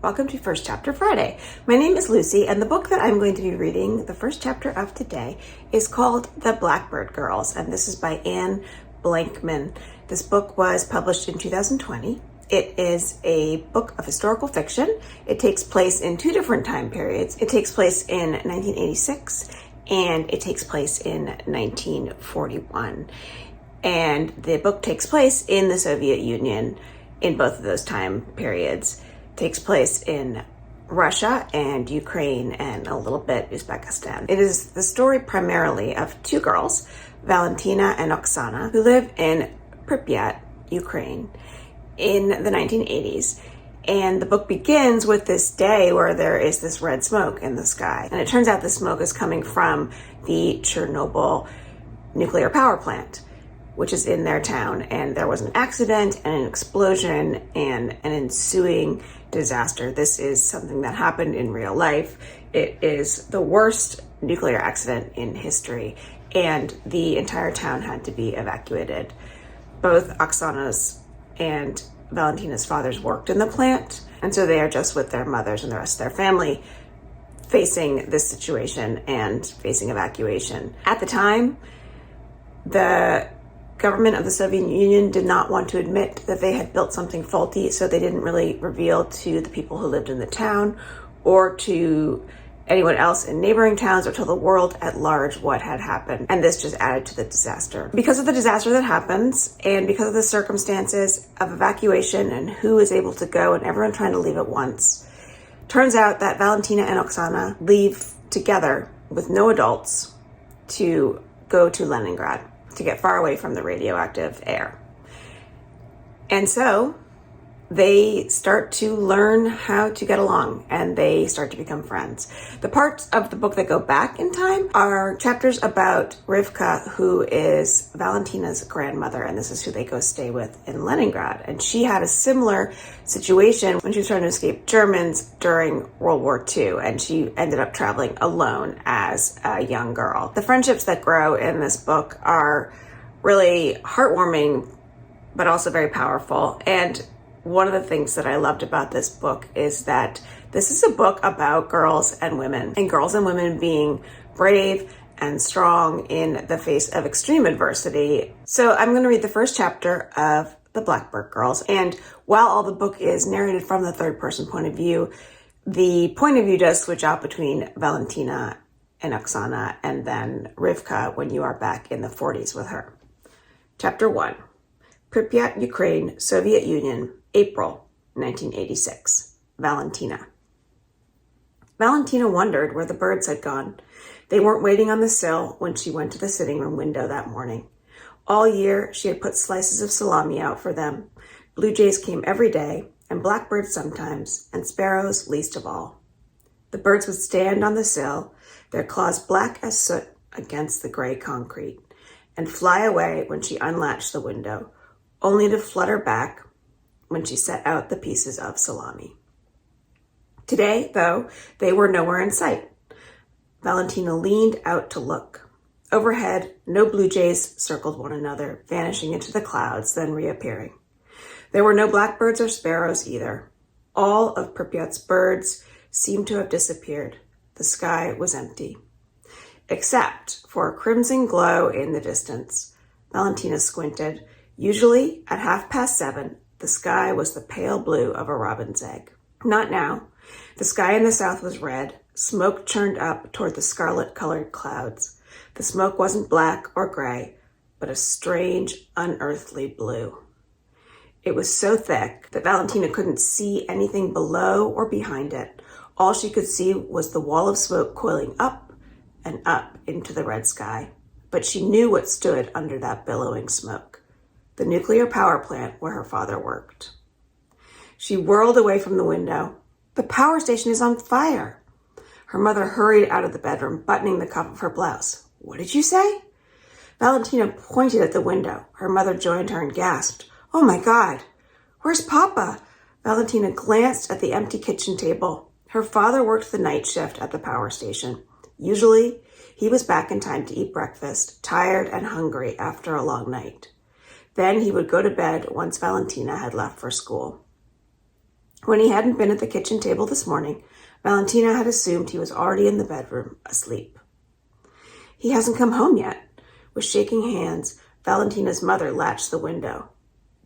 Welcome to First Chapter Friday. My name is Lucy, and the book that I'm going to be reading, the first chapter of today, is called The Blackbird Girls, and this is by Anne Blankman. This book was published in 2020. It is a book of historical fiction. It takes place in two different time periods. It takes place in 1986, and it takes place in 1941. And the book takes place in the Soviet Union in both of those time periods. Takes place in Russia and Ukraine and a little bit Uzbekistan. It is the story primarily of two girls, Valentina and Oksana, who live in Pripyat, Ukraine, in the 1980s. And the book begins with this day where there is this red smoke in the sky. And it turns out the smoke is coming from the Chernobyl nuclear power plant, which is in their town. And there was an accident and an explosion and an ensuing disaster. This is something that happened in real life. It is the worst nuclear accident in history, and the entire town had to be evacuated. Both Oksana's and Valentina's fathers worked in the plant, and so they are just with their mothers and the rest of their family facing this situation and facing evacuation. At the time, the government of the Soviet Union did not want to admit that they had built something faulty, so they didn't really reveal to the people who lived in the town or to anyone else in neighboring towns or to the world at large what had happened. And this just added to the disaster. Because of the disaster that happens and because of the circumstances of evacuation and who is able to go and everyone trying to leave at once, turns out that Valentina and Oksana leave together with no adults to go to Leningrad, to get far away from the radioactive air. And so they start to learn how to get along and they start to become friends. The parts of the book that go back in time are chapters about Rivka, who is Valentina's grandmother, and this is who they go stay with in Leningrad. And she had a similar situation when she was trying to escape Germans during World War II, and she ended up traveling alone as a young girl. The friendships that grow in this book are really heartwarming, but also very powerful. And one of the things that I loved about this book is that this is a book about girls and women being brave and strong in the face of extreme adversity. So I'm going to read the first chapter of The Blackbird Girls. And while all the book is narrated from the third person point of view, the point of view does switch out between Valentina and Oksana and then Rivka when you are back in the 40s with her. Chapter 1. Pripyat, Ukraine, Soviet Union, April 1986. Valentina. Valentina wondered where the birds had gone. They weren't waiting on the sill when she went to the sitting room window that morning. All year, she had put slices of salami out for them. Blue jays came every day, and blackbirds sometimes, and sparrows least of all. The birds would stand on the sill, their claws black as soot against the gray concrete, and fly away when she unlatched the window, only to flutter back when she set out the pieces of salami. Today, though, they were nowhere in sight. Valentina leaned out to look. Overhead, no blue jays circled one another, vanishing into the clouds, then reappearing. There were no blackbirds or sparrows either. All of Pripyat's birds seemed to have disappeared. The sky was empty, except for a crimson glow in the distance. Valentina squinted. Usually, at 7:30, the sky was the pale blue of a robin's egg. Not now. The sky in the south was red. Smoke churned up toward the scarlet-colored clouds. The smoke wasn't black or gray, but a strange, unearthly blue. It was so thick that Valentina couldn't see anything below or behind it. All she could see was the wall of smoke coiling up and up into the red sky. But she knew what stood under that billowing smoke. The nuclear power plant where her father worked. She whirled away from the window. The power station is on fire. Her mother hurried out of the bedroom, buttoning the cuff of her blouse. What did you say? Valentina pointed at the window. Her mother joined her and gasped, Oh my God, where's Papa? Valentina glanced at the empty kitchen table. Her father worked the night shift at the power station. Usually, he was back in time to eat breakfast, tired and hungry after a long night. Then he would go to bed once Valentina had left for school. When he hadn't been at the kitchen table this morning, Valentina had assumed he was already in the bedroom, asleep. He hasn't come home yet. With shaking hands, Valentina's mother latched the window.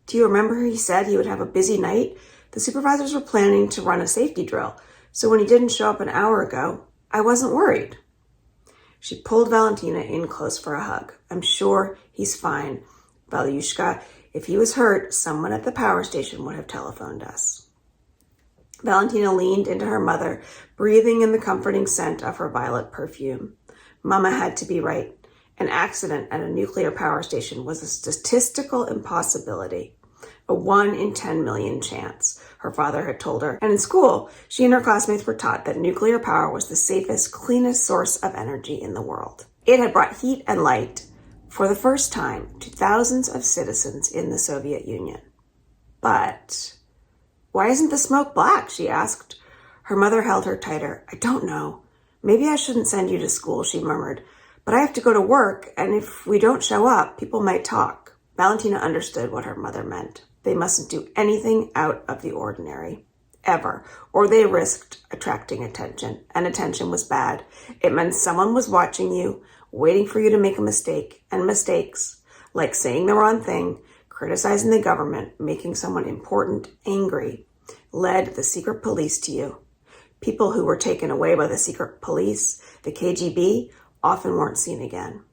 Do you remember he said he would have a busy night? The supervisors were planning to run a safety drill, so when he didn't show up an hour ago, I wasn't worried. She pulled Valentina in close for a hug. I'm sure he's fine, Valyushka. If he was hurt, someone at the power station would have telephoned us. Valentina leaned into her mother, breathing in the comforting scent of her violet perfume. Mama had to be right. An accident at a nuclear power station was a statistical impossibility. A 1 in 10 million chance, her father had told her. And in school, she and her classmates were taught that nuclear power was the safest, cleanest source of energy in the world. It had brought heat and light for the first time to thousands of citizens in the Soviet Union. But why isn't the smoke black? She asked. Her mother held her tighter. I don't know. Maybe I shouldn't send you to school, she murmured. But I have to go to work, and if we don't show up, people might talk. Valentina understood what her mother meant. They mustn't do anything out of the ordinary, ever, or they risked attracting attention, and attention was bad. It meant someone was watching you, waiting for you to make a mistake, and mistakes, like saying the wrong thing, criticizing the government, making someone important angry, led the secret police to you. People who were taken away by the secret police, the KGB, often weren't seen again.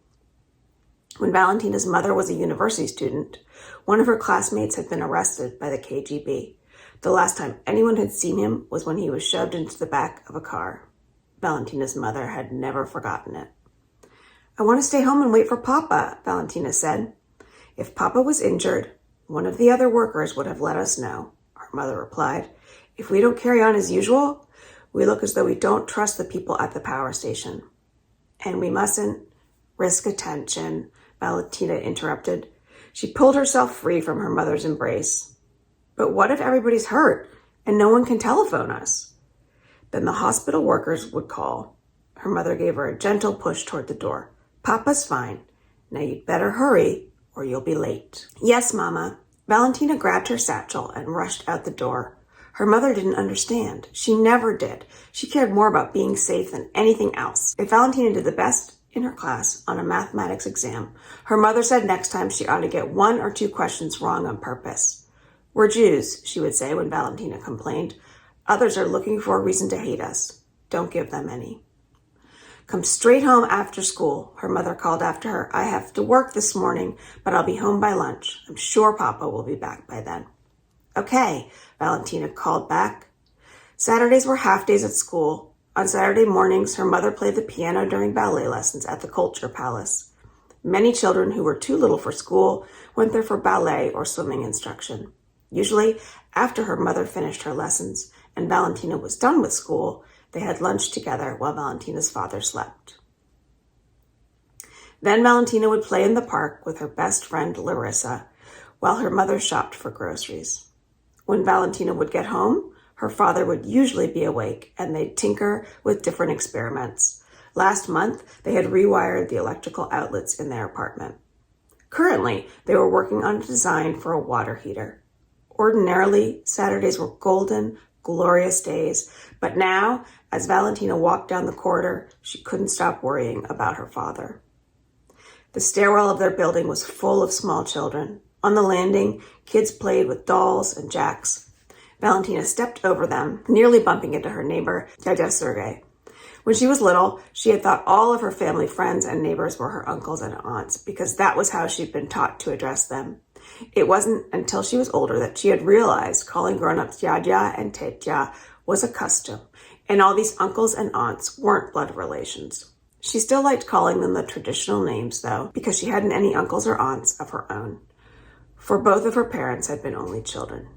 When Valentina's mother was a university student, one of her classmates had been arrested by the KGB. The last time anyone had seen him was when he was shoved into the back of a car. Valentina's mother had never forgotten it. I want to stay home and wait for Papa, Valentina said. If Papa was injured, one of the other workers would have let us know, her mother replied. If we don't carry on as usual, we look as though we don't trust the people at the power station. And we mustn't risk attention, Valentina interrupted. She pulled herself free from her mother's embrace. But what if everybody's hurt and no one can telephone us? Then the hospital workers would call. Her mother gave her a gentle push toward the door. Papa's fine. Now you'd better hurry or you'll be late. Yes, Mama. Valentina grabbed her satchel and rushed out the door. Her mother didn't understand. She never did. She cared more about being safe than anything else. If Valentina did the best in her class on a mathematics exam, her mother said next time she ought to get 1 or 2 questions wrong on purpose. We're Jews, she would say when Valentina complained. Others are looking for a reason to hate us. Don't give them any. Come straight home after school, her mother called after her. I have to work this morning, but I'll be home by lunch. I'm sure Papa will be back by then. Okay, Valentina called back. Saturdays were half days at school. On Saturday mornings, her mother played the piano during ballet lessons at the Culture Palace. Many children who were too little for school went there for ballet or swimming instruction. Usually, after her mother finished her lessons and Valentina was done with school, they had lunch together while Valentina's father slept. Then Valentina would play in the park with her best friend Larissa while her mother shopped for groceries. When Valentina would get home, her father would usually be awake and they'd tinker with different experiments. Last month, they had rewired the electrical outlets in their apartment. Currently, they were working on a design for a water heater. Ordinarily, Saturdays were golden, glorious days, but now, as Valentina walked down the corridor, she couldn't stop worrying about her father. The stairwell of their building was full of small children. On the landing, kids played with dolls and jacks. Valentina stepped over them, nearly bumping into her neighbor, Dada Sergei. When she was little, she had thought all of her family friends and neighbors were her uncles and aunts because that was how she'd been taught to address them. It wasn't until she was older that she had realized calling grown-ups Dada and Tetya was a custom, and all these uncles and aunts weren't blood relations. She still liked calling them the traditional names, though, because she hadn't any uncles or aunts of her own, for both of her parents had been only children.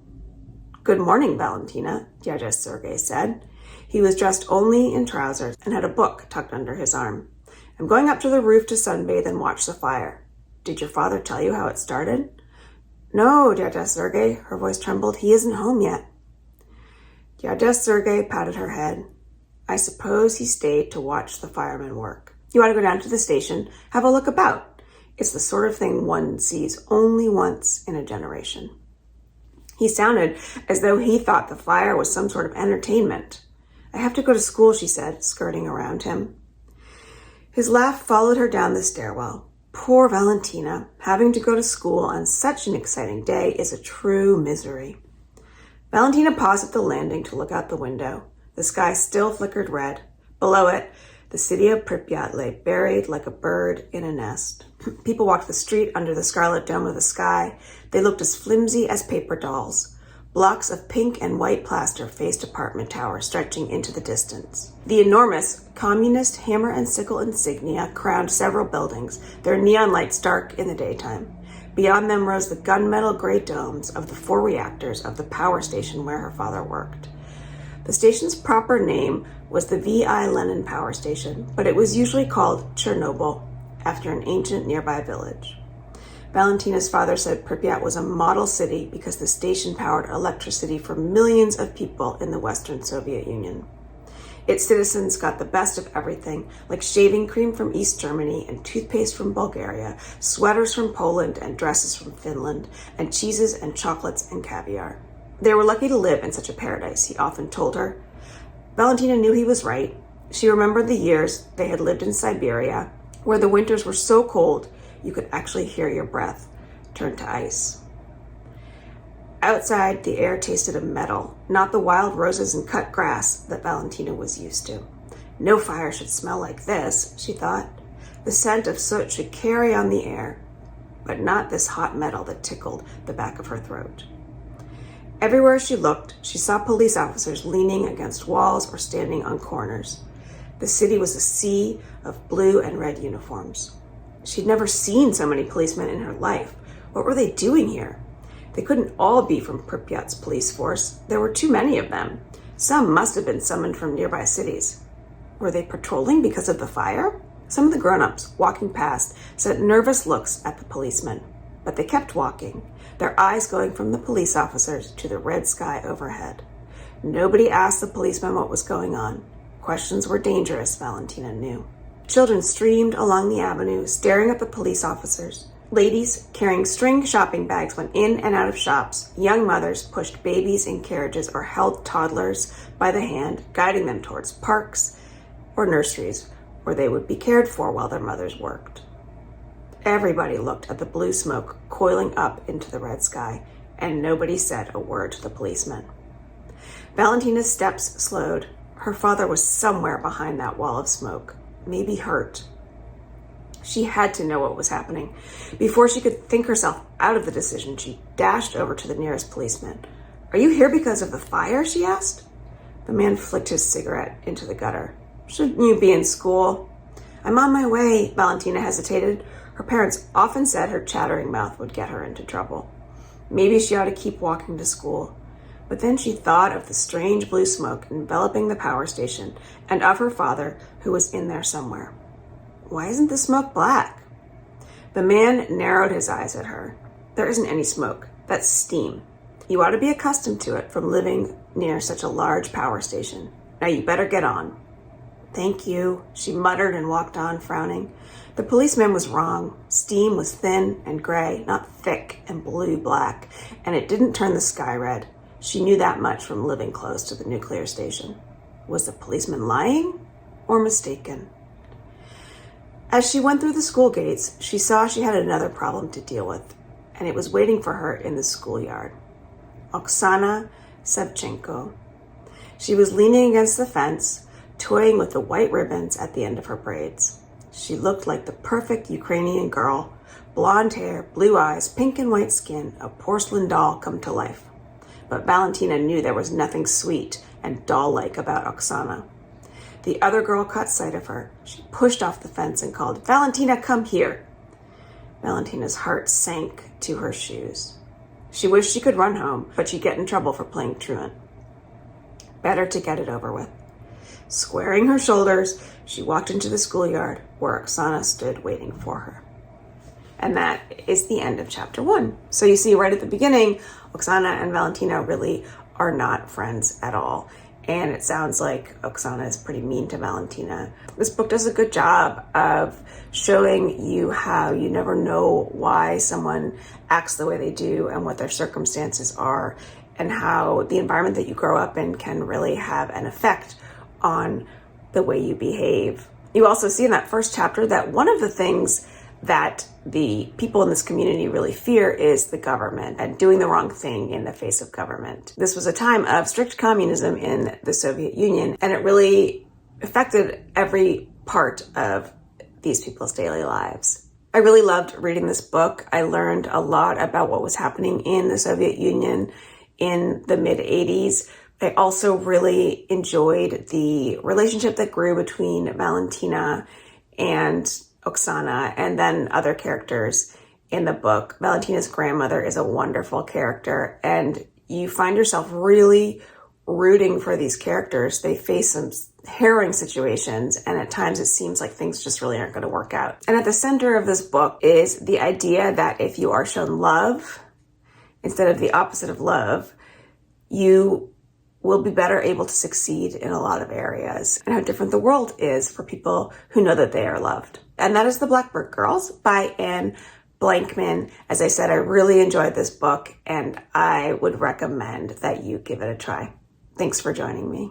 Good morning, Valentina, Dada Sergei said. He was dressed only in trousers and had a book tucked under his arm. I'm going up to the roof to sunbathe and watch the fire. Did your father tell you how it started? No, Dada Sergei, her voice trembled. He isn't home yet. Dada Sergei patted her head. I suppose he stayed to watch the firemen work. You ought to go down to the station, have a look about. It's the sort of thing one sees only once in a generation. He sounded as though he thought the fire was some sort of entertainment. "I have to go to school," she said, skirting around him. His laugh followed her down the stairwell. Poor Valentina, having to go to school on such an exciting day is a true misery. Valentina paused at the landing to look out the window. The sky still flickered red. Below it, the city of Pripyat lay buried like a bird in a nest. People walked the street under the scarlet dome of the sky. They looked as flimsy as paper dolls. Blocks of pink and white plaster faced apartment towers stretching into the distance. The enormous communist hammer and sickle insignia crowned several buildings, their neon lights dark in the daytime. Beyond them rose the gunmetal gray domes of the 4 reactors of the power station where her father worked. The station's proper name was the V.I. Lenin Power Station, but it was usually called Chernobyl, after an ancient nearby village. Valentina's father said Pripyat was a model city because the station powered electricity for millions of people in the Western Soviet Union. Its citizens got the best of everything, like shaving cream from East Germany and toothpaste from Bulgaria, sweaters from Poland and dresses from Finland, and cheeses and chocolates and caviar. They were lucky to live in such a paradise, he often told her. Valentina knew he was right. She remembered the years they had lived in Siberia, where the winters were so cold you could actually hear your breath turn to ice. Outside, the air tasted of metal, not the wild roses and cut grass that Valentina was used to. No fire should smell like this, she thought. The scent of soot should carry on the air, but not this hot metal that tickled the back of her throat. Everywhere she looked, she saw police officers leaning against walls or standing on corners. The city was a sea of blue and red uniforms. She'd never seen so many policemen in her life. What were they doing here? They couldn't all be from Pripyat's police force. There were too many of them. Some must have been summoned from nearby cities. Were they patrolling because of the fire? Some of the grown-ups walking past sent nervous looks at the policemen, but they kept walking, their eyes going from the police officers to the red sky overhead. Nobody asked the policemen what was going on. Questions were dangerous, Valentina knew. Children streamed along the avenue, staring at the police officers. Ladies carrying string shopping bags went in and out of shops. Young mothers pushed babies in carriages or held toddlers by the hand, guiding them towards parks or nurseries where they would be cared for while their mothers worked. Everybody looked at the blue smoke coiling up into the red sky, and nobody said a word to the policemen. Valentina's steps slowed. Her father was somewhere behind that wall of smoke, maybe hurt. She had to know what was happening. Before she could think herself out of the decision, she dashed over to the nearest policeman. "Are you here because of the fire?" she asked. The man flicked his cigarette into the gutter. "Shouldn't you be in school?" "I'm on my way," Valentina hesitated. Her parents often said her chattering mouth would get her into trouble. Maybe she ought to keep walking to school. But then she thought of the strange blue smoke enveloping the power station and of her father who was in there somewhere. "Why isn't the smoke black?" The man narrowed his eyes at her. "There isn't any smoke. That's steam. You ought to be accustomed to it from living near such a large power station. Now you better get on." "Thank you," she muttered and walked on, frowning. The policeman was wrong. Steam was thin and gray, not thick and blue-black, and it didn't turn the sky red. She knew that much from living close to the nuclear station. Was the policeman lying or mistaken? As she went through the school gates, she saw she had another problem to deal with, and it was waiting for her in the schoolyard. Oksana Sevchenko. She was leaning against the fence, toying with the white ribbons at the end of her braids. She looked like the perfect Ukrainian girl, blonde hair, blue eyes, pink and white skin, a porcelain doll come to life. But Valentina knew there was nothing sweet and doll-like about Oksana. The other girl caught sight of her. She pushed off the fence and called, "Valentina, come here." Valentina's heart sank to her shoes. She wished she could run home, but she'd get in trouble for playing truant. Better to get it over with. Squaring her shoulders, she walked into the schoolyard where Oksana stood waiting for her. And that is the end of chapter 1. So you see right at the beginning, Oksana and Valentina really are not friends at all. and it sounds like Oksana is pretty mean to Valentina. This book does a good job of showing you how you never know why someone acts the way they do and what their circumstances are, and how the environment that you grow up in can really have an effect on the way you behave. You also see in that first chapter that one of the things that the people in this community really fear is the government and doing the wrong thing in the face of government. This was a time of strict communism in the Soviet Union, and it really affected every part of these people's daily lives. I really loved reading this book. I learned a lot about what was happening in the Soviet Union in the mid-'80s. I also really enjoyed the relationship that grew between Valentina and Oksana, and then other characters in the book. Valentina's grandmother is a wonderful character, and you find yourself really rooting for these characters. They face some harrowing situations, and at times it seems like things just really aren't going to work out. And at the center of this book is the idea that if you are shown love instead of the opposite of love, you will be better able to succeed in a lot of areas, and how different the world is for people who know that they are loved. And that is The Blackbird Girls by Anne Blankman. As I said, I really enjoyed this book, and I would recommend that you give it a try. Thanks for joining me.